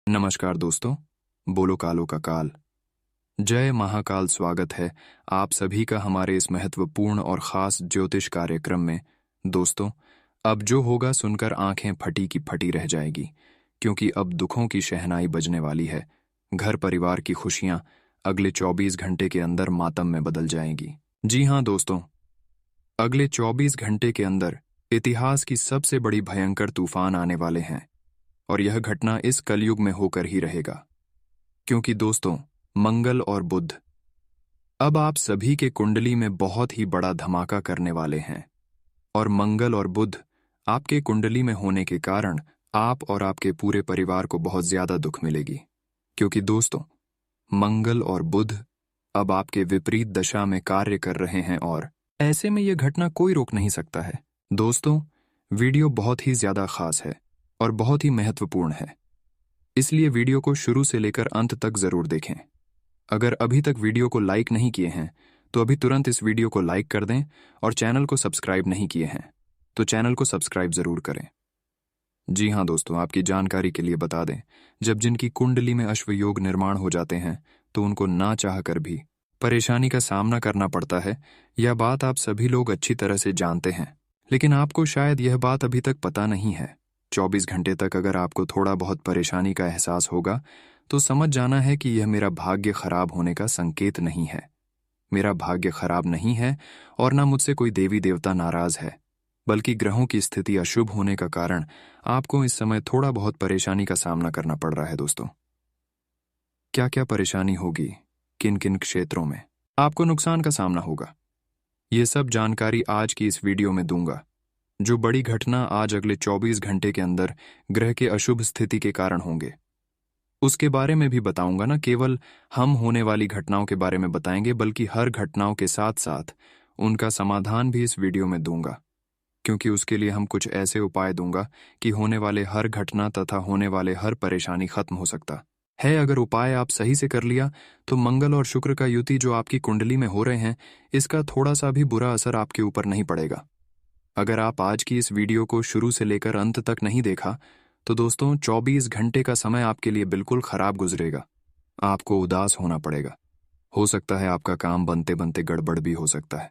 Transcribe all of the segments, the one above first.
नमस्कार दोस्तों, बोलो कालो का काल। जय महाकाल। स्वागत है आप सभी का हमारे इस महत्वपूर्ण और खास ज्योतिष कार्यक्रम में। दोस्तों, अब जो होगा सुनकर आंखें फटी की फटी रह जाएगी, क्योंकि अब दुखों की शहनाई बजने वाली है। घर परिवार की खुशियां अगले 24 घंटे के अंदर मातम में बदल जाएंगी। जी हाँ दोस्तों, अगले 24 घंटे के अंदर इतिहास की सबसे बड़ी भयंकर तूफान आने वाले हैं, और यह घटना इस कलयुग में होकर ही रहेगा। क्योंकि दोस्तों, मंगल और बुध अब आप सभी के कुंडली में बहुत ही बड़ा धमाका करने वाले हैं। और मंगल और बुध आपके कुंडली में होने के कारण आप और आपके पूरे परिवार को बहुत ज्यादा दुख मिलेगी। क्योंकि दोस्तों, मंगल और बुध अब आपके विपरीत दशा में कार्य कर रहे हैं, और ऐसे में यह घटना कोई रोक नहीं सकता है। दोस्तों, वीडियो बहुत ही ज्यादा खास है और बहुत ही महत्वपूर्ण है, इसलिए वीडियो को शुरू से लेकर अंत तक जरूर देखें। अगर अभी तक वीडियो को लाइक नहीं किए हैं तो अभी तुरंत इस वीडियो को लाइक कर दें, और चैनल को सब्सक्राइब नहीं किए हैं तो चैनल को सब्सक्राइब जरूर करें। जी हाँ दोस्तों, आपकी जानकारी के लिए बता दें, जब जिनकी कुंडली में अश्व योग निर्माण हो जाते हैं तो उनको ना चाह कर भी परेशानी का सामना करना पड़ता है। यह बात आप सभी लोग अच्छी तरह से जानते हैं, लेकिन आपको शायद यह बात अभी तक पता नहीं है। 24 घंटे तक अगर आपको थोड़ा बहुत परेशानी का एहसास होगा तो समझ जाना है कि यह मेरा भाग्य खराब होने का संकेत नहीं है। मेरा भाग्य खराब नहीं है और ना मुझसे कोई देवी देवता नाराज है, बल्कि ग्रहों की स्थिति अशुभ होने का कारण आपको इस समय थोड़ा बहुत परेशानी का सामना करना पड़ रहा है। दोस्तों, क्या क्या परेशानी होगी, किन किन क्षेत्रों में आपको नुकसान का सामना होगा, ये सब जानकारी आज की इस वीडियो में दूंगा। जो बड़ी घटना आज अगले 24 घंटे के अंदर ग्रह के अशुभ स्थिति के कारण होंगे, उसके बारे में भी बताऊंगा। ना केवल हम होने वाली घटनाओं के बारे में बताएंगे, बल्कि हर घटनाओं के साथ साथ उनका समाधान भी इस वीडियो में दूंगा। क्योंकि उसके लिए हम कुछ ऐसे उपाय दूंगा कि होने वाले हर घटना तथा होने वाले हर परेशानी खत्म हो सकता है। अगर उपाय आप सही से कर लिया तो मंगल और शुक्र का युति जो आपकी कुंडली में हो रहे हैं, इसका थोड़ा सा भी बुरा असर आपके ऊपर नहीं पड़ेगा। अगर आप आज की इस वीडियो को शुरू से लेकर अंत तक नहीं देखा तो दोस्तों, 24 घंटे का समय आपके लिए बिल्कुल खराब गुजरेगा। आपको उदास होना पड़ेगा। हो सकता है आपका काम बनते बनते गड़बड़ भी हो सकता है।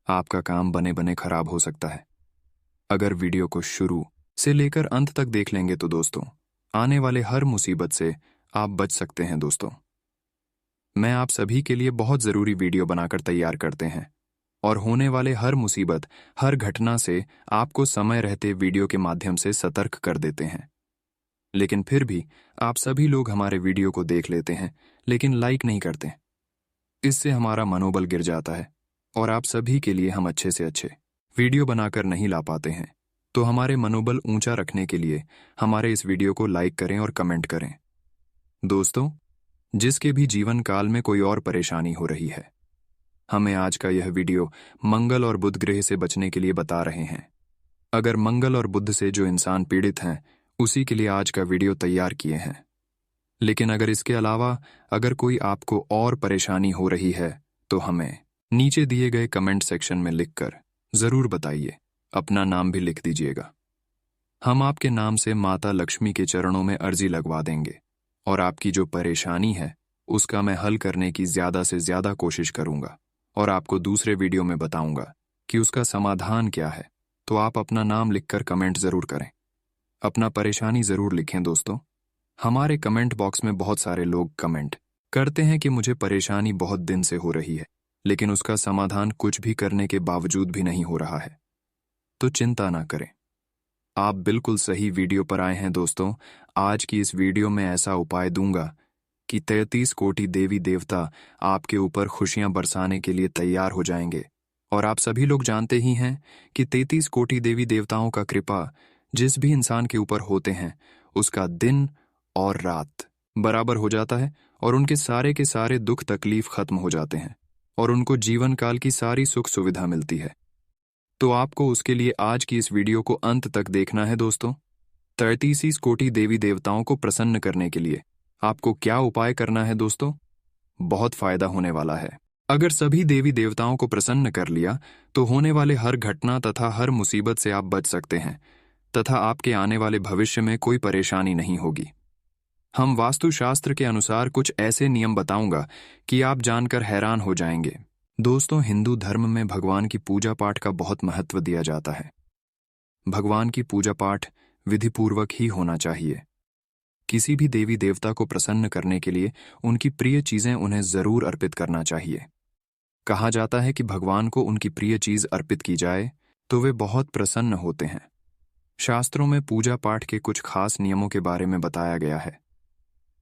आपका काम बने बने खराब हो सकता है। अगर वीडियो को शुरू से लेकर अंत तक देख लेंगे तो दोस्तों, आने वाले हर मुसीबत से आप बच सकते हैं। दोस्तों, मैं आप सभी के लिए बहुत जरूरी वीडियो बनाकर तैयार करते हैं, और होने वाले हर मुसीबत, हर घटना से आपको समय रहते वीडियो के माध्यम से सतर्क कर देते हैं। लेकिन फिर भी आप सभी लोग हमारे वीडियो को देख लेते हैं, लेकिन लाइक नहीं करते। इससे हमारा मनोबल गिर जाता है, और आप सभी के लिए हम अच्छे से अच्छे वीडियो बनाकर नहीं ला पाते हैं। तो हमारे मनोबल ऊंचा रखने के लिए हमारे इस वीडियो को लाइक करें और कमेंट करें। दोस्तों, जिसके भी जीवन काल में कोई और परेशानी हो रही है, हमें आज का यह वीडियो मंगल और बुध ग्रह से बचने के लिए बता रहे हैं। अगर मंगल और बुध से जो इंसान पीड़ित हैं, उसी के लिए आज का वीडियो तैयार किए हैं। लेकिन अगर इसके अलावा अगर कोई आपको और परेशानी हो रही है तो हमें नीचे दिए गए कमेंट सेक्शन में लिखकर जरूर बताइए। अपना नाम भी लिख दीजिएगा। हम आपके नाम से माता लक्ष्मी के चरणों में अर्जी लगवा देंगे, और आपकी जो परेशानी है उसका मैं हल करने की ज्यादा से ज्यादा कोशिश करूंगा, और आपको दूसरे वीडियो में बताऊंगा कि उसका समाधान क्या है। तो आप अपना नाम लिखकर कमेंट जरूर करें, अपना परेशानी जरूर लिखें। दोस्तों, हमारे कमेंट बॉक्स में बहुत सारे लोग कमेंट करते हैं कि मुझे परेशानी बहुत दिन से हो रही है, लेकिन उसका समाधान कुछ भी करने के बावजूद भी नहीं हो रहा है। तो चिंता ना करें, आप बिल्कुल सही वीडियो पर आए हैं। दोस्तों, आज की इस वीडियो में ऐसा उपाय दूंगा कि 33 कोटि देवी देवता आपके ऊपर खुशियां बरसाने के लिए तैयार हो जाएंगे। और आप सभी लोग जानते ही हैं कि 33 कोटि देवी देवताओं का कृपा जिस भी इंसान के ऊपर होते हैं, उसका दिन और रात बराबर हो जाता है, और उनके सारे के सारे दुख तकलीफ खत्म हो जाते हैं, और उनको जीवन काल की सारी सुख सुविधा मिलती है। तो आपको उसके लिए आज की इस वीडियो को अंत तक देखना है। दोस्तों, 33 कोटि देवी देवताओं को प्रसन्न करने के लिए आपको क्या उपाय करना है दोस्तों, बहुत फायदा होने वाला है। अगर सभी देवी देवताओं को प्रसन्न कर लिया तो होने वाले हर घटना तथा हर मुसीबत से आप बच सकते हैं, तथा आपके आने वाले भविष्य में कोई परेशानी नहीं होगी। हम वास्तुशास्त्र के अनुसार कुछ ऐसे नियम बताऊंगा कि आप जानकर हैरान हो जाएंगे। दोस्तों, हिंदू धर्म में भगवान की पूजा पाठ का बहुत महत्व दिया जाता है। भगवान की पूजा पाठ विधिपूर्वक ही होना चाहिए। किसी भी देवी देवता को प्रसन्न करने के लिए उनकी प्रिय चीजें उन्हें जरूर अर्पित करना चाहिए। कहा जाता है कि भगवान को उनकी प्रिय चीज अर्पित की जाए तो वे बहुत प्रसन्न होते हैं। शास्त्रों में पूजा पाठ के कुछ खास नियमों के बारे में बताया गया है।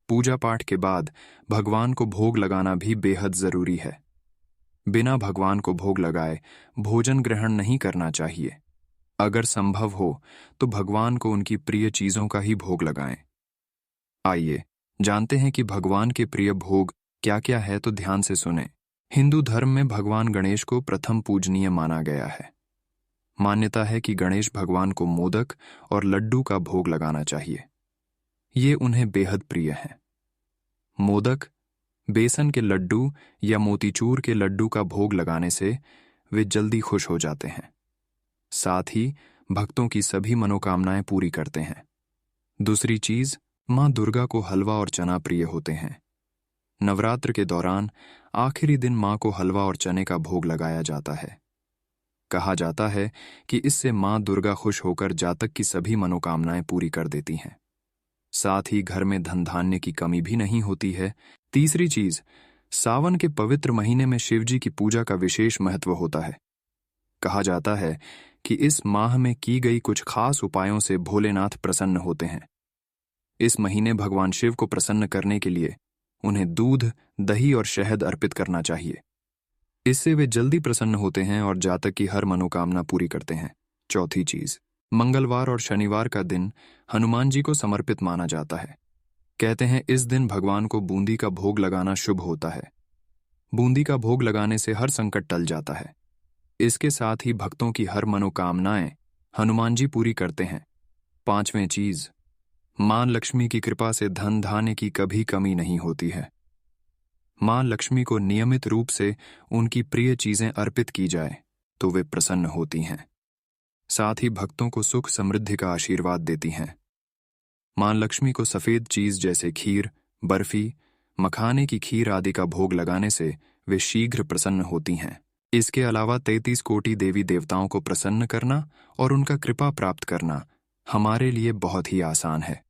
पूजा पाठ के बाद भगवान को भोग लगाना भी बेहद जरूरी है। बिना भगवान को भोग लगाए भोजन ग्रहण नहीं करना चाहिए। अगर संभव हो तो भगवान को उनकी प्रिय चीजों का ही भोग लगाएं। आइए जानते हैं कि भगवान के प्रिय भोग क्या क्या है, तो ध्यान से सुनें। हिंदू धर्म में भगवान गणेश को प्रथम पूजनीय माना गया है। मान्यता है कि गणेश भगवान को मोदक और लड्डू का भोग लगाना चाहिए। ये उन्हें बेहद प्रिय हैं। मोदक, बेसन के लड्डू या मोतीचूर के लड्डू का भोग लगाने से वे जल्दी खुश हो जाते हैं। साथ ही भक्तों की सभी मनोकामनाएं पूरी करते हैं। दूसरी चीज, मां दुर्गा को हलवा और चना प्रिय होते हैं। नवरात्र के दौरान आखिरी दिन मां को हलवा और चने का भोग लगाया जाता है। कहा जाता है कि इससे मां दुर्गा खुश होकर जातक की सभी मनोकामनाएं पूरी कर देती हैं। साथ ही घर में धन धान्य की कमी भी नहीं होती है। तीसरी चीज, सावन के पवित्र महीने में शिवजी की पूजा का विशेष महत्व होता है। कहा जाता है कि इस माह में की गई कुछ खास उपायों से भोलेनाथ प्रसन्न होते हैं। इस महीने भगवान शिव को प्रसन्न करने के लिए उन्हें दूध, दही और शहद अर्पित करना चाहिए। इससे वे जल्दी प्रसन्न होते हैं और जातक की हर मनोकामना पूरी करते हैं। चौथी चीज, मंगलवार और शनिवार का दिन हनुमान जी को समर्पित माना जाता है। कहते हैं इस दिन भगवान को बूंदी का भोग लगाना शुभ होता है। बूंदी का भोग लगाने से हर संकट टल जाता है। इसके साथ ही भक्तों की हर मनोकामनाएं हनुमान जी पूरी करते हैं। पांचवें चीज, मां लक्ष्मी की कृपा से धन धान्य की कभी कमी नहीं होती है। मां लक्ष्मी को नियमित रूप से उनकी प्रिय चीजें अर्पित की जाए तो वे प्रसन्न होती हैं। साथ ही भक्तों को सुख समृद्धि का आशीर्वाद देती हैं। मां लक्ष्मी को सफेद चीज जैसे खीर, बर्फी, मखाने की खीर आदि का भोग लगाने से वे शीघ्र प्रसन्न होती हैं। इसके अलावा 33 कोटि देवी देवताओं को प्रसन्न करना और उनका कृपा प्राप्त करना हमारे लिए बहुत ही आसान है।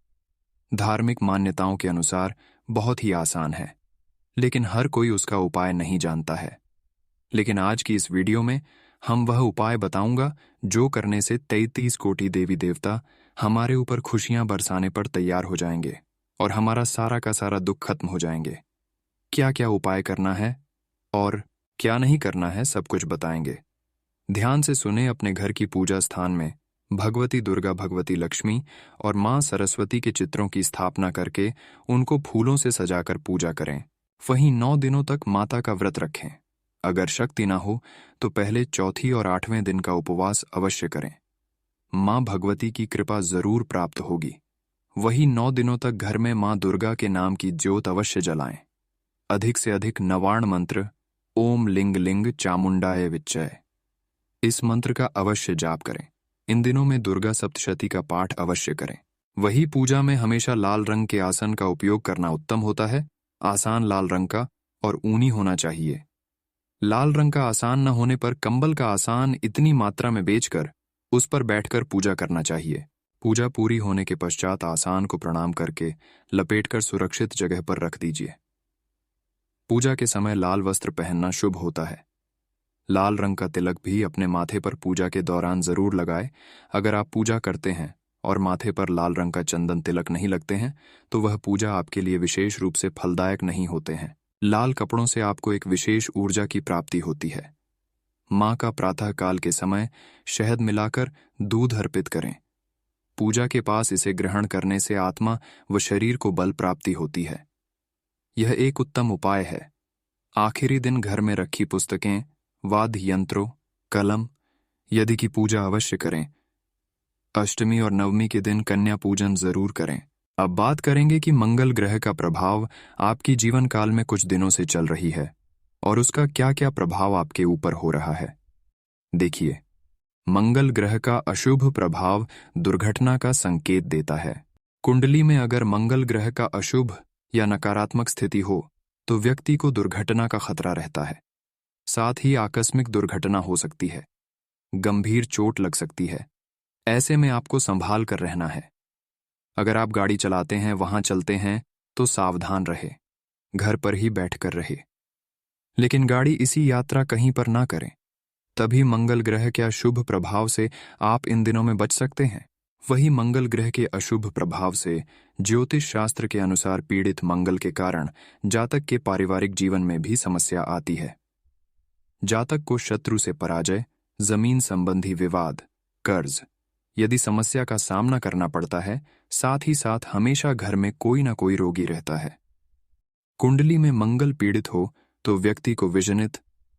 धार्मिक मान्यताओं के अनुसार बहुत ही आसान है, लेकिन हर कोई उसका उपाय नहीं जानता है। लेकिन आज की इस वीडियो में हम वह उपाय बताऊंगा जो करने से 33 कोटि देवी देवता हमारे ऊपर खुशियां बरसाने पर तैयार हो जाएंगे और हमारा सारा का सारा दुख खत्म हो जाएंगे। क्या क्या उपाय करना है और क्या नहीं करना है, सब कुछ बताएंगे। ध्यान से सुने। अपने घर की पूजा स्थान में भगवती दुर्गा, भगवती लक्ष्मी और मां सरस्वती के चित्रों की स्थापना करके उनको फूलों से सजाकर पूजा करें। वहीं 9 दिनों तक माता का व्रत रखें। अगर शक्ति ना हो तो पहले चौथी और 8वें दिन का उपवास अवश्य करें। मां भगवती की कृपा जरूर प्राप्त होगी। वही 9 दिनों तक घर में मां दुर्गा के नाम की ज्योत अवश्य जलाएं। अधिक से अधिक नवार्ण मंत्र ओम लिंग लिंग चामुंडाय विच्चय, इस मंत्र का अवश्य जाप करें। इन दिनों में दुर्गा सप्तशती का पाठ अवश्य करें। वही पूजा में हमेशा लाल रंग के आसन का उपयोग करना उत्तम होता है। आसान लाल रंग का और ऊनी होना चाहिए। लाल रंग का आसान न होने पर कंबल का आसान इतनी मात्रा में बेचकर उस पर बैठकर पूजा करना चाहिए। पूजा पूरी होने के पश्चात आसान को प्रणाम करके लपेटकर सुरक्षित जगह पर रख दीजिए। पूजा के समय लाल वस्त्र पहनना शुभ होता है। लाल रंग का तिलक भी अपने माथे पर पूजा के दौरान जरूर लगाए। अगर आप पूजा करते हैं और माथे पर लाल रंग का चंदन तिलक नहीं लगते हैं तो वह पूजा आपके लिए विशेष रूप से फलदायक नहीं होते हैं। लाल कपड़ों से आपको एक विशेष ऊर्जा की प्राप्ति होती है। मां का प्रातः काल के समय शहद मिलाकर दूध अर्पित करें। पूजा के पास इसे ग्रहण करने से आत्मा व शरीर को बल प्राप्ति होती है। यह एक उत्तम उपाय है। आखिरी दिन घर में रखी पुस्तकें, वाद्य यंत्रों, कलम यदि की पूजा अवश्य करें। अष्टमी और नवमी के दिन कन्या पूजन जरूर करें। अब बात करेंगे कि मंगल ग्रह का प्रभाव आपकी जीवन काल में कुछ दिनों से चल रही है और उसका क्या क्या प्रभाव आपके ऊपर हो रहा है। देखिए, मंगल ग्रह का अशुभ प्रभाव दुर्घटना का संकेत देता है। कुंडली में अगर मंगल ग्रह का अशुभ या नकारात्मक स्थिति हो तो व्यक्ति को दुर्घटना का खतरा रहता है। साथ ही आकस्मिक दुर्घटना हो सकती है, गंभीर चोट लग सकती है। ऐसे में आपको संभाल कर रहना है। अगर आप गाड़ी चलाते हैं, वहां चलते हैं, तो सावधान रहे, घर पर ही बैठकर रहे। लेकिन गाड़ी इसी यात्रा कहीं पर ना करें। तभी मंगल ग्रह के अशुभ प्रभाव से आप इन दिनों में बच सकते हैं। वही मंगल ग्रह के अशुभ प्रभाव से ज्योतिष शास्त्र के अनुसार पीड़ित मंगल के कारण जातक के पारिवारिक जीवन में भी समस्या आती है। जातक को शत्रु से पराजय, जमीन संबंधी विवाद, कर्ज यदि समस्या का सामना करना पड़ता है। साथ ही साथ हमेशा घर में कोई ना कोई रोगी रहता है। कुंडली में मंगल पीड़ित हो तो व्यक्ति को विषनित,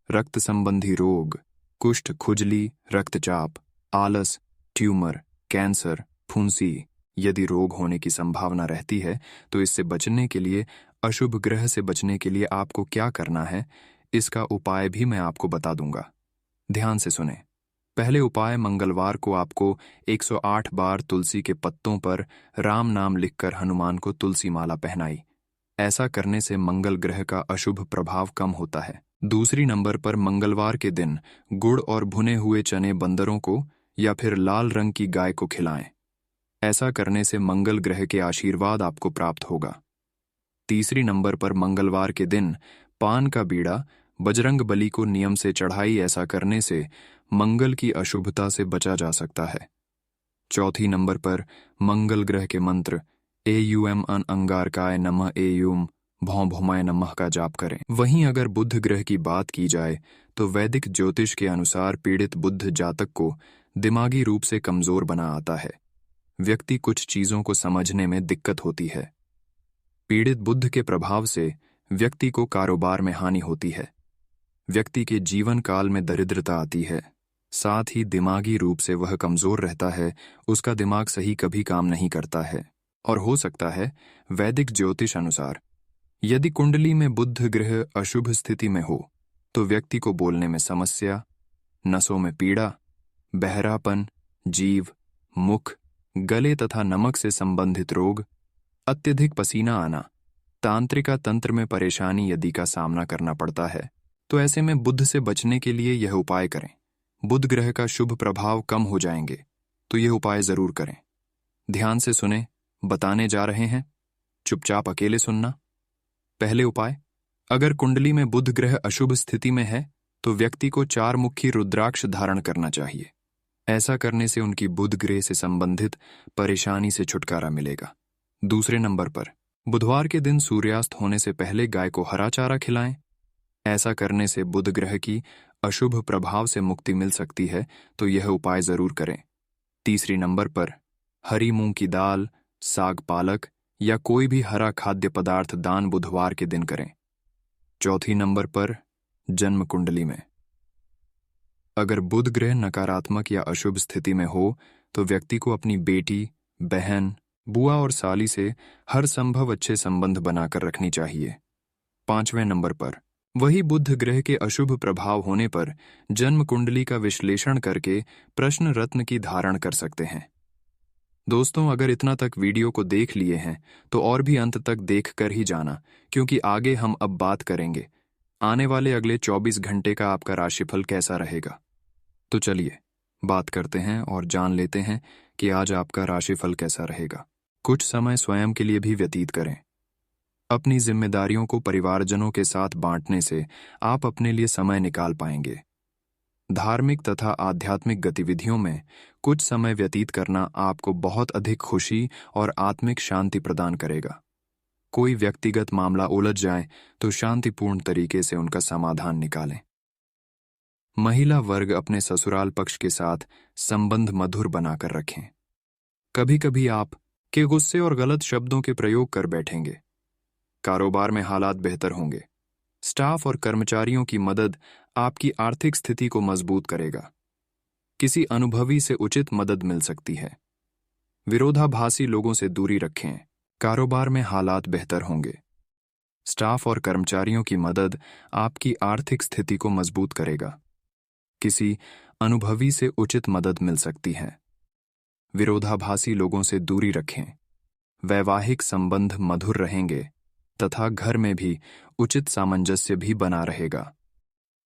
रक्त संबंधी रोग, कुष्ठ, खुजली, रक्तचाप, आलस, ट्यूमर, कैंसर, फुंसी यदि रोग होने की संभावना रहती है। तो इससे बचने के लिए, अशुभ ग्रह से बचने के लिए आपको क्या करना है, इसका उपाय भी मैं आपको बता दूंगा। ध्यान से सुने। पहले उपाय, मंगलवार को आपको 108 बार तुलसी के पत्तों पर राम नाम लिखकर हनुमान को तुलसी माला पहनाई। ऐसा करने से मंगल ग्रह का अशुभ प्रभाव कम होता है। दूसरी नंबर पर, मंगलवार के दिन गुड़ और भुने हुए चने बंदरों को या फिर लाल रंग की गाय को खिलाएं। ऐसा करने से मंगल ग्रह के आशीर्वाद आपको प्राप्त होगा। तीसरी नंबर पर, मंगलवार के दिन पान का बीड़ा बजरंग बली को नियम से चढ़ाई। ऐसा करने से मंगल की अशुभता से बचा जा सकता है। चौथी नंबर पर, मंगल ग्रह के मंत्र एयूएम अन अंगारकाय नमः एयूम भौं भौमाय नमः का जाप करें। वहीं अगर बुध ग्रह की बात की जाए तो वैदिक ज्योतिष के अनुसार पीड़ित बुध जातक को दिमागी रूप से कमजोर बना आता है। व्यक्ति कुछ चीजों को समझने में दिक्कत होती है। पीड़ित बुध के प्रभाव से व्यक्ति को कारोबार में हानि होती है। व्यक्ति के जीवन काल में दरिद्रता आती है। साथ ही दिमागी रूप से वह कमजोर रहता है। उसका दिमाग सही कभी काम नहीं करता है। और हो सकता है, वैदिक ज्योतिष अनुसार यदि कुंडली में बुध ग्रह अशुभ स्थिति में हो तो व्यक्ति को बोलने में समस्या, नसों में पीड़ा, बहरापन, जीव, मुख, गले तथा नमक से संबंधित रोग, अत्यधिक पसीना आना, तांत्रिका तंत्र में परेशानी यदि का सामना करना पड़ता है। तो ऐसे में बुध से बचने के लिए यह उपाय करें। बुध ग्रह का शुभ प्रभाव कम हो जाएंगे तो यह उपाय जरूर करें। ध्यान से सुने, बताने जा रहे हैं, चुपचाप अकेले सुनना। पहले उपाय, अगर कुंडली में बुध ग्रह अशुभ स्थिति में है तो व्यक्ति को 4 मुखी रुद्राक्ष धारण करना चाहिए। ऐसा करने से उनकी बुध ग्रह से संबंधित परेशानी से छुटकारा मिलेगा। दूसरे नंबर पर, बुधवार के दिन सूर्यास्त होने से पहले गाय को हरा चारा खिलाएं। ऐसा करने से बुध ग्रह की अशुभ प्रभाव से मुक्ति मिल सकती है, तो यह उपाय जरूर करें। तीसरी नंबर पर, हरी मूंग की दाल, साग पालक या कोई भी हरा खाद्य पदार्थ दान बुधवार के दिन करें। चौथी नंबर पर, जन्म कुंडली में अगर बुध ग्रह नकारात्मक या अशुभ स्थिति में हो तो व्यक्ति को अपनी बेटी, बहन, बुआ और साली से हर संभव अच्छे संबंध बनाकर रखनी चाहिए। 5वें नंबर पर, वही बुध ग्रह के अशुभ प्रभाव होने पर जन्म कुंडली का विश्लेषण करके प्रश्न रत्न की धारण कर सकते हैं। दोस्तों, अगर इतना तक वीडियो को देख लिए हैं तो और भी अंत तक देख कर ही जाना, क्योंकि आगे हम अब बात करेंगे आने वाले अगले 24 घंटे का आपका राशिफल कैसा रहेगा। तो चलिए बात करते हैं और जान लेते हैं कि आज आपका राशिफल कैसा रहेगा। कुछ समय स्वयं के लिए भी व्यतीत करें। अपनी जिम्मेदारियों को परिवारजनों के साथ बांटने से आप अपने लिए समय निकाल पाएंगे। धार्मिक तथा आध्यात्मिक गतिविधियों में कुछ समय व्यतीत करना आपको बहुत अधिक खुशी और आत्मिक शांति प्रदान करेगा। कोई व्यक्तिगत मामला उलझ जाए तो शांतिपूर्ण तरीके से उनका समाधान निकालें। महिला वर्ग अपने ससुराल पक्ष के साथ संबंध मधुर बनाकर रखें। कभी कभी आप के गुस्से और गलत शब्दों के प्रयोग कर बैठेंगे। कारोबार में हालात बेहतर होंगे। स्टाफ और कर्मचारियों की मदद आपकी आर्थिक स्थिति को मजबूत करेगा। किसी अनुभवी से उचित मदद मिल सकती है। विरोधाभासी लोगों से दूरी रखें। कारोबार में हालात बेहतर होंगे। स्टाफ और कर्मचारियों की मदद आपकी आर्थिक स्थिति को मजबूत करेगा। किसी अनुभवी से उचित मदद मिल सकती है। विरोधाभासी लोगों से दूरी रखें। वैवाहिक संबंध मधुर रहेंगे तथा घर में भी उचित सामंजस्य भी बना रहेगा।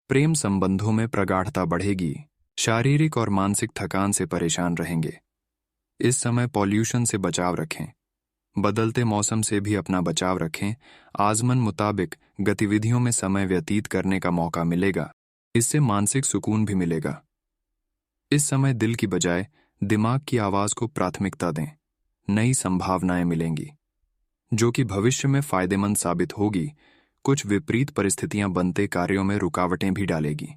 प्रेम संबंधों में प्रगाढ़ता बढ़ेगी। शारीरिक और मानसिक थकान से परेशान रहेंगे। इस समय पॉल्यूशन से बचाव रखें। बदलते मौसम से भी अपना बचाव रखें। आजमन मुताबिक गतिविधियों में समय व्यतीत करने का मौका मिलेगा। इससे मानसिक सुकून भी मिलेगा। इस समय दिल की बजाय दिमाग की आवाज को प्राथमिकता दें। नई संभावनाएं मिलेंगी जो कि भविष्य में फायदेमंद साबित होगी। कुछ विपरीत परिस्थितियां बनते कार्यों में रुकावटें भी डालेगी।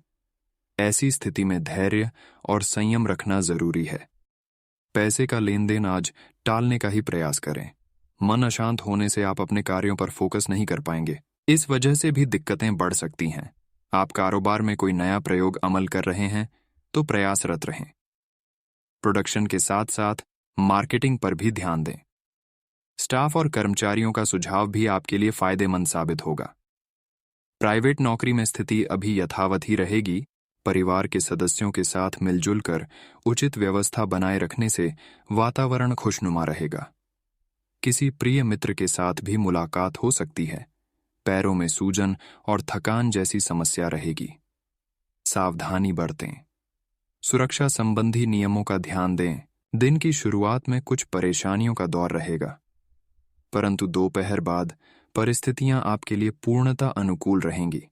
ऐसी स्थिति में धैर्य और संयम रखना जरूरी है। पैसे का लेन देन आज टालने का ही प्रयास करें। मन अशांत होने से आप अपने कार्यों पर फोकस नहीं कर पाएंगे। इस वजह से भी दिक्कतें बढ़ सकती हैं। आप कारोबार में कोई नया प्रयोग अमल कर रहे हैं तो प्रयासरत रहें। प्रोडक्शन के साथ साथ मार्केटिंग पर भी ध्यान दें। स्टाफ और कर्मचारियों का सुझाव भी आपके लिए फायदेमंद साबित होगा। प्राइवेट नौकरी में स्थिति अभी यथावत ही रहेगी। परिवार के सदस्यों के साथ मिलजुल कर उचित व्यवस्था बनाए रखने से वातावरण खुशनुमा रहेगा। किसी प्रिय मित्र के साथ भी मुलाकात हो सकती है। पैरों में सूजन और थकान जैसी समस्या रहेगी। सावधानी बरतें। सुरक्षा संबंधी नियमों का ध्यान दें। दिन की शुरुआत में कुछ परेशानियों का दौर रहेगा, परंतु दोपहर बाद परिस्थितियां आपके लिए पूर्णतः अनुकूल रहेंगी।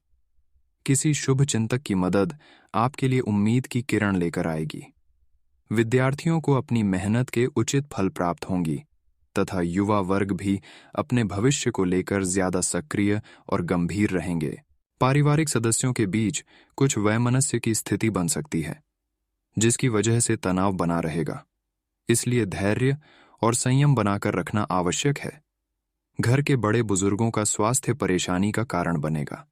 किसी शुभ चिंतक की मदद आपके लिए उम्मीद की किरण लेकर आएगी। विद्यार्थियों को अपनी मेहनत के उचित फल प्राप्त होंगी तथा युवा वर्ग भी अपने भविष्य को लेकर ज्यादा सक्रिय और गंभीर रहेंगे। पारिवारिक सदस्यों के बीच कुछ वैमनस्य की स्थिति बन सकती है, जिसकी वजह से तनाव बना रहेगा। इसलिए धैर्य और संयम बनाकर रखना आवश्यक है। घर के बड़े बुजुर्गों का स्वास्थ्य परेशानी का कारण बनेगा।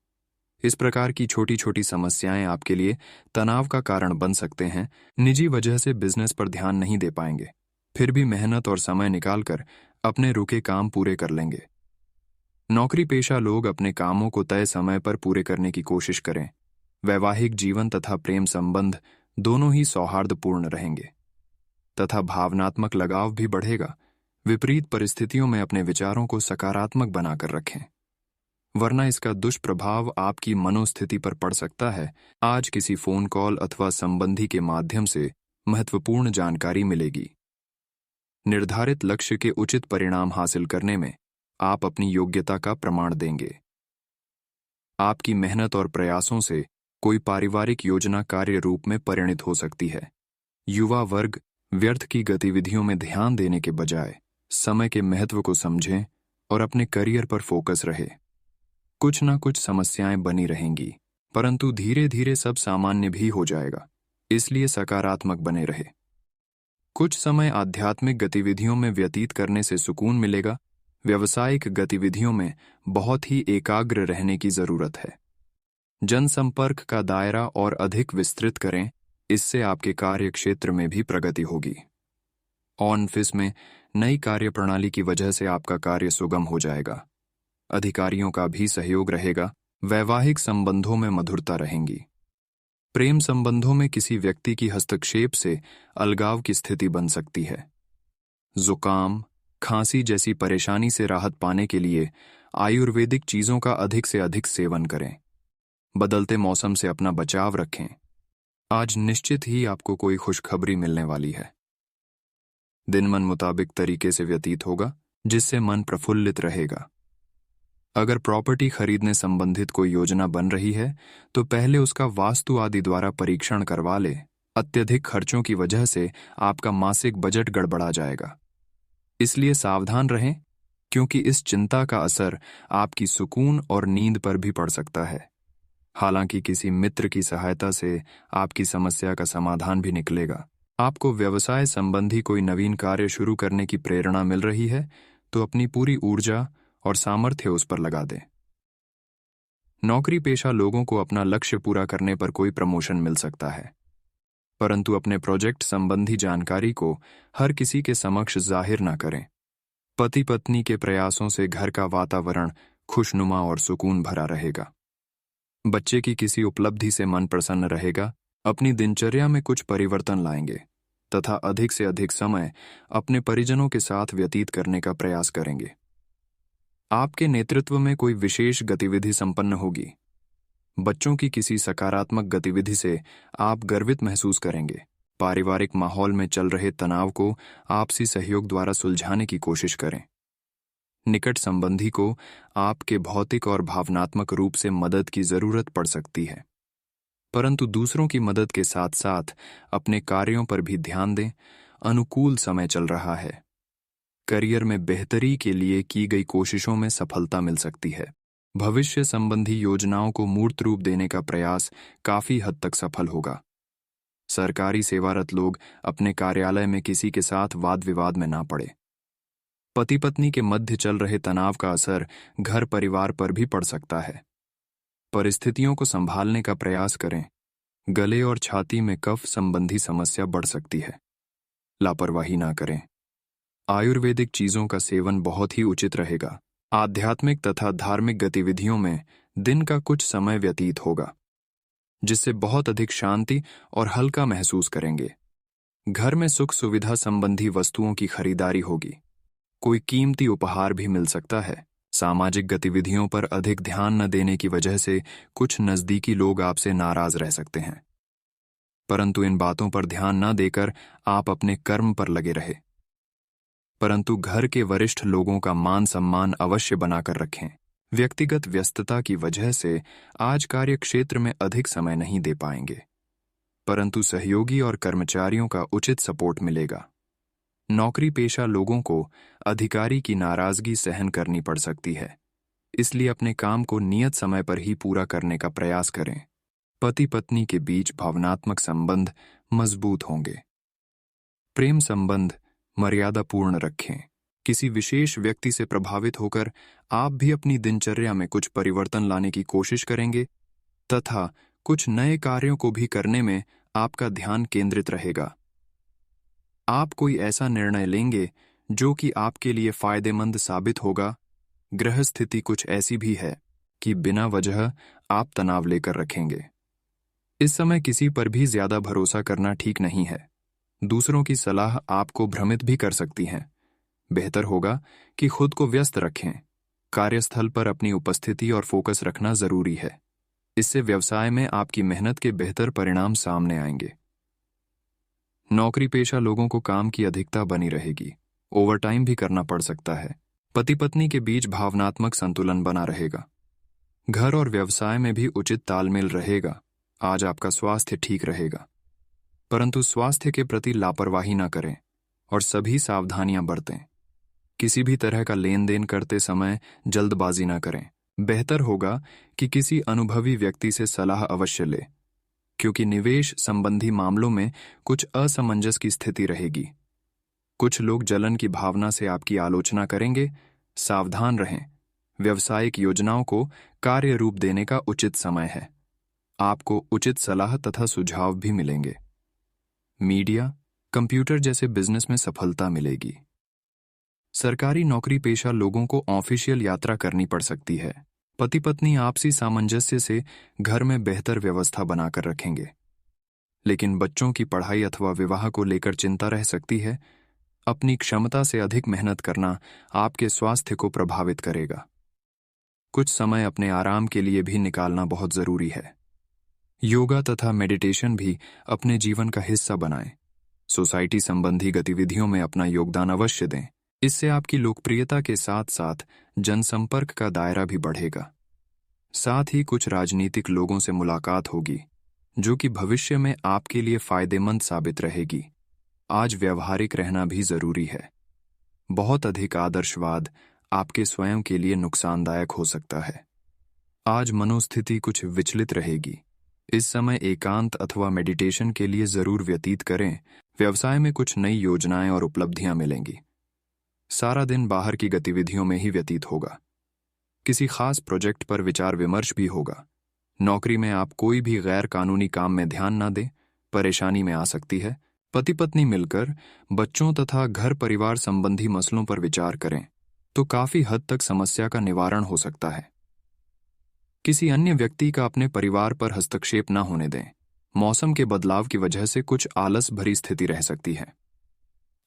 इस प्रकार की छोटी छोटी समस्याएं आपके लिए तनाव का कारण बन सकते हैं। निजी वजह से बिजनेस पर ध्यान नहीं दे पाएंगे, फिर भी मेहनत और समय निकालकर अपने रुके काम पूरे कर लेंगे। नौकरी पेशा लोग अपने कामों को तय समय पर पूरे करने की कोशिश करें। वैवाहिक जीवन तथा प्रेम संबंध दोनों ही सौहार्दपूर्ण रहेंगे तथा भावनात्मक लगाव भी बढ़ेगा। विपरीत परिस्थितियों में अपने विचारों को सकारात्मक बनाकर रखें, वरना इसका दुष्प्रभाव आपकी मनोस्थिति पर पड़ सकता है। आज किसी फोन कॉल अथवा संबंधी के माध्यम से महत्वपूर्ण जानकारी मिलेगी। निर्धारित लक्ष्य के उचित परिणाम हासिल करने में आप अपनी योग्यता का प्रमाण देंगे। आपकी मेहनत और प्रयासों से कोई पारिवारिक योजना कार्य रूप में परिणित हो सकती है। युवा वर्ग व्यर्थ की गतिविधियों में ध्यान देने के बजाय समय के महत्व को समझें और अपने करियर पर फोकस रहे। कुछ न कुछ समस्याएं बनी रहेंगी, परंतु धीरे धीरे सब सामान्य भी हो जाएगा। इसलिए सकारात्मक बने रहे। कुछ समय आध्यात्मिक गतिविधियों में व्यतीत करने से सुकून मिलेगा। व्यावसायिक गतिविधियों में बहुत ही एकाग्र रहने की जरूरत है। जनसंपर्क का दायरा और अधिक विस्तृत करें, इससे आपके कार्य क्षेत्र में भी प्रगति होगी। ऑफिस में नई कार्यप्रणाली की वजह से आपका कार्य सुगम हो जाएगा। अधिकारियों का भी सहयोग रहेगा। वैवाहिक संबंधों में मधुरता रहेंगी। प्रेम संबंधों में किसी व्यक्ति की हस्तक्षेप से अलगाव की स्थिति बन सकती है। जुकाम, खांसी जैसी परेशानी से राहत पाने के लिए आयुर्वेदिक चीजों का अधिक से अधिक सेवन करें। बदलते मौसम से अपना बचाव रखें। आज निश्चित ही आपको कोई खुशखबरी मिलने वाली है। दिन मन मुताबिक तरीके से व्यतीत होगा, जिससे मन प्रफुल्लित रहेगा। अगर प्रॉपर्टी खरीदने संबंधित कोई योजना बन रही है तो पहले उसका वास्तु आदि द्वारा परीक्षण करवा ले। अत्यधिक खर्चों की वजह से आपका मासिक बजट गड़बड़ा जाएगा। इसलिए सावधान रहें, क्योंकि इस चिंता का असर आपकी सुकून और नींद पर भी पड़ सकता है। हालांकि किसी मित्र की सहायता से आपकी समस्या का समाधान भी निकलेगा। आपको व्यवसाय संबंधी कोई नवीन कार्य शुरू करने की प्रेरणा मिल रही है तो अपनी पूरी ऊर्जा और सामर्थ्य उस पर लगा दें। नौकरी पेशा लोगों को अपना लक्ष्य पूरा करने पर कोई प्रमोशन मिल सकता है, परंतु अपने प्रोजेक्ट संबंधी जानकारी को हर किसी के समक्ष जाहिर न करें। पति पत्नी के प्रयासों से घर का वातावरण खुशनुमा और सुकून भरा रहेगा। बच्चे की किसी उपलब्धि से मन प्रसन्न रहेगा। अपनी दिनचर्या में कुछ परिवर्तन लाएंगे तथा अधिक से अधिक समय अपने परिजनों के साथ व्यतीत करने का प्रयास करेंगे। आपके नेतृत्व में कोई विशेष गतिविधि संपन्न होगी। बच्चों की किसी सकारात्मक गतिविधि से आप गर्वित महसूस करेंगे। पारिवारिक माहौल में चल रहे तनाव को आपसी सहयोग द्वारा सुलझाने की कोशिश करें। निकट संबंधी को आपके भौतिक और भावनात्मक रूप से मदद की जरूरत पड़ सकती है, परंतु दूसरों की मदद के साथ साथ अपने कार्यों पर भी ध्यान दें। अनुकूल समय चल रहा है। करियर में बेहतरी के लिए की गई कोशिशों में सफलता मिल सकती है। भविष्य संबंधी योजनाओं को मूर्त रूप देने का प्रयास काफी हद तक सफल होगा। सरकारी सेवारत लोग अपने कार्यालय में किसी के साथ वाद विवाद में ना पड़े। पति पत्नी के मध्य चल रहे तनाव का असर घर परिवार पर भी पड़ सकता है। परिस्थितियों को संभालने का प्रयास करें। गले और छाती में कफ संबंधी समस्या बढ़ सकती है। लापरवाही ना करें। आयुर्वेदिक चीजों का सेवन बहुत ही उचित रहेगा। आध्यात्मिक तथा धार्मिक गतिविधियों में दिन का कुछ समय व्यतीत होगा, जिससे बहुत अधिक शांति और हल्का महसूस करेंगे। घर में सुख सुविधा संबंधी वस्तुओं की खरीदारी होगी। कोई कीमती उपहार भी मिल सकता है। सामाजिक गतिविधियों पर अधिक ध्यान न देने की वजह से कुछ नजदीकी लोग आपसे नाराज रह सकते हैं, परंतु इन बातों पर ध्यान न देकर आप अपने कर्म पर लगे रहे। परंतु घर के वरिष्ठ लोगों का मान सम्मान अवश्य बनाकर रखें। व्यक्तिगत व्यस्तता की वजह से आज कार्य क्षेत्र में अधिक समय नहीं दे पाएंगे, परंतु सहयोगी और कर्मचारियों का उचित सपोर्ट मिलेगा। नौकरी पेशा लोगों को अधिकारी की नाराजगी सहन करनी पड़ सकती है, इसलिए अपने काम को नियत समय पर ही पूरा करने का प्रयास करें। पति पत्नी के बीच भावनात्मक संबंध मजबूत होंगे। प्रेम संबंध मर्यादापूर्ण रखें। किसी विशेष व्यक्ति से प्रभावित होकर आप भी अपनी दिनचर्या में कुछ परिवर्तन लाने की कोशिश करेंगे तथा कुछ नए कार्यों को भी करने में आपका ध्यान केंद्रित रहेगा। आप कोई ऐसा निर्णय लेंगे जो कि आपके लिए फायदेमंद साबित होगा। ग्रह स्थिति कुछ ऐसी भी है कि बिना वजह आप तनाव लेकर रखेंगे। इस समय किसी पर भी ज्यादा भरोसा करना ठीक नहीं है। दूसरों की सलाह आपको भ्रमित भी कर सकती हैं। बेहतर होगा कि खुद को व्यस्त रखें। कार्यस्थल पर अपनी उपस्थिति और फोकस रखना जरूरी है। इससे व्यवसाय में आपकी मेहनत के बेहतर परिणाम सामने आएंगे। नौकरी पेशा लोगों को काम की अधिकता बनी रहेगी। ओवरटाइम भी करना पड़ सकता है। पति पत्नी के बीच भावनात्मक संतुलन बना रहेगा। घर और व्यवसाय में भी उचित तालमेल रहेगा। आज आपका स्वास्थ्य ठीक रहेगा, परंतु स्वास्थ्य के प्रति लापरवाही न करें और सभी सावधानियां बरतें। किसी भी तरह का लेन देन करते समय जल्दबाजी न करें। बेहतर होगा कि किसी अनुभवी व्यक्ति से सलाह अवश्य लें, क्योंकि निवेश संबंधी मामलों में कुछ असमंजस की स्थिति रहेगी। कुछ लोग जलन की भावना से आपकी आलोचना करेंगे। सावधान रहें। व्यावसायिक योजनाओं को कार्य रूप देने का उचित समय है। आपको उचित सलाह तथा सुझाव भी मिलेंगे। मीडिया, कंप्यूटर जैसे बिजनेस में सफलता मिलेगी। सरकारी नौकरी पेशा लोगों को ऑफिशियल यात्रा करनी पड़ सकती है। पति पत्नी आपसी सामंजस्य से घर में बेहतर व्यवस्था बनाकर रखेंगे, लेकिन बच्चों की पढ़ाई अथवा विवाह को लेकर चिंता रह सकती है। अपनी क्षमता से अधिक मेहनत करना आपके स्वास्थ्य को प्रभावित करेगा। कुछ समय अपने आराम के लिए भी निकालना बहुत जरूरी है। योगा तथा मेडिटेशन भी अपने जीवन का हिस्सा बनाएं। सोसाइटी संबंधी गतिविधियों में अपना योगदान अवश्य दें। इससे आपकी लोकप्रियता के साथ साथ जनसंपर्क का दायरा भी बढ़ेगा। साथ ही कुछ राजनीतिक लोगों से मुलाकात होगी, जो कि भविष्य में आपके लिए फायदेमंद साबित रहेगी। आज व्यवहारिक रहना भी जरूरी है। बहुत अधिक आदर्शवाद आपके स्वयं के लिए नुकसानदायक हो सकता है। आज मनोस्थिति कुछ विचलित रहेगी। इस समय एकांत अथवा मेडिटेशन के लिए जरूर व्यतीत करें। व्यवसाय में कुछ नई योजनाएं और उपलब्धियां मिलेंगी। सारा दिन बाहर की गतिविधियों में ही व्यतीत होगा। किसी खास प्रोजेक्ट पर विचार विमर्श भी होगा। नौकरी में आप कोई भी गैर कानूनी काम में ध्यान ना दें, परेशानी में आ सकती है। पति पत्नी मिलकर बच्चों तथा घर परिवार संबंधी मसलों पर विचार करें तो काफी हद तक समस्या का निवारण हो सकता है। किसी अन्य व्यक्ति का अपने परिवार पर हस्तक्षेप न होने दें। मौसम के बदलाव की वजह से कुछ आलस भरी स्थिति रह सकती है।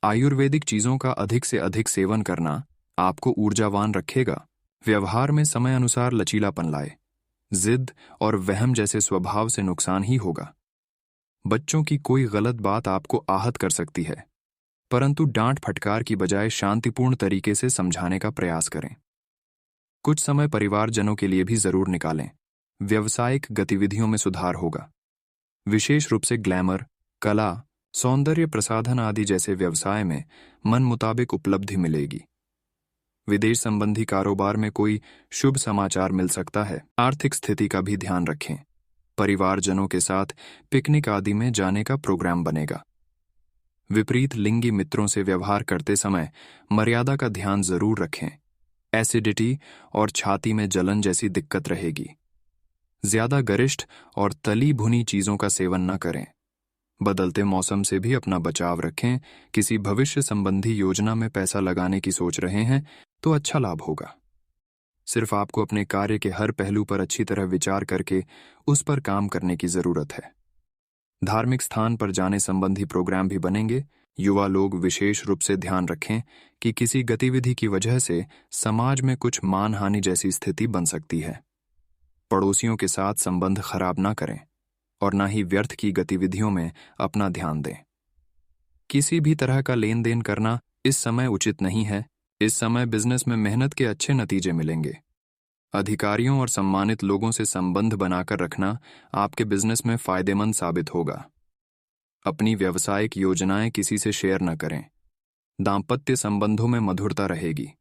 आयुर्वेदिक चीजों का अधिक से अधिक सेवन करना आपको ऊर्जावान रखेगा। व्यवहार में समय अनुसार लचीलापन लाए। जिद और वहम जैसे स्वभाव से नुकसान ही होगा। बच्चों की कोई गलत बात आपको आहत कर सकती है, परंतु डांट फटकार की बजाय शांतिपूर्ण तरीके से समझाने का प्रयास करें। कुछ समय परिवारजनों के लिए भी जरूर निकालें। व्यावसायिक गतिविधियों में सुधार होगा। विशेष रूप से ग्लैमर, कला, सौंदर्य प्रसाधन आदि जैसे व्यवसाय में मन मुताबिक उपलब्धि मिलेगी। विदेश संबंधी कारोबार में कोई शुभ समाचार मिल सकता है। आर्थिक स्थिति का भी ध्यान रखें। परिवारजनों के साथ पिकनिक आदि में जाने का प्रोग्राम बनेगा। विपरीत लिंगी मित्रों से व्यवहार करते समय मर्यादा का ध्यान जरूर रखें। एसिडिटी और छाती में जलन जैसी दिक्कत रहेगी। ज्यादा गरिष्ठ और तली भुनी चीजों का सेवन न करें। बदलते मौसम से भी अपना बचाव रखें। किसी भविष्य संबंधी योजना में पैसा लगाने की सोच रहे हैं तो अच्छा लाभ होगा। सिर्फ आपको अपने कार्य के हर पहलू पर अच्छी तरह विचार करके उस पर काम करने की जरूरत है। धार्मिक स्थान पर जाने संबंधी प्रोग्राम भी बनेंगे। युवा लोग विशेष रूप से ध्यान रखें कि किसी गतिविधि की वजह से समाज में कुछ मानहानि जैसी स्थिति बन सकती है। पड़ोसियों के साथ संबंध खराब ना करें और ना ही व्यर्थ की गतिविधियों में अपना ध्यान दें। किसी भी तरह का लेन देन करना इस समय उचित नहीं है। इस समय बिजनेस में मेहनत के अच्छे नतीजे मिलेंगे। अधिकारियों और सम्मानित लोगों से संबंध बनाकर रखना आपके बिजनेस में फायदेमंद साबित होगा। अपनी व्यावसायिक योजनाएं किसी से शेयर न करें। दाम्पत्य संबंधों में मधुरता रहेगी।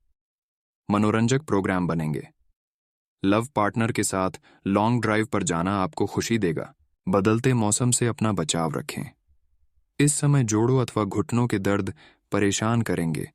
मनोरंजक प्रोग्राम बनेंगे। लव पार्टनर के साथ लॉन्ग ड्राइव पर जाना आपको खुशी देगा। बदलते मौसम से अपना बचाव रखें। इस समय जोड़ों अथवा घुटनों के दर्द परेशान करेंगे।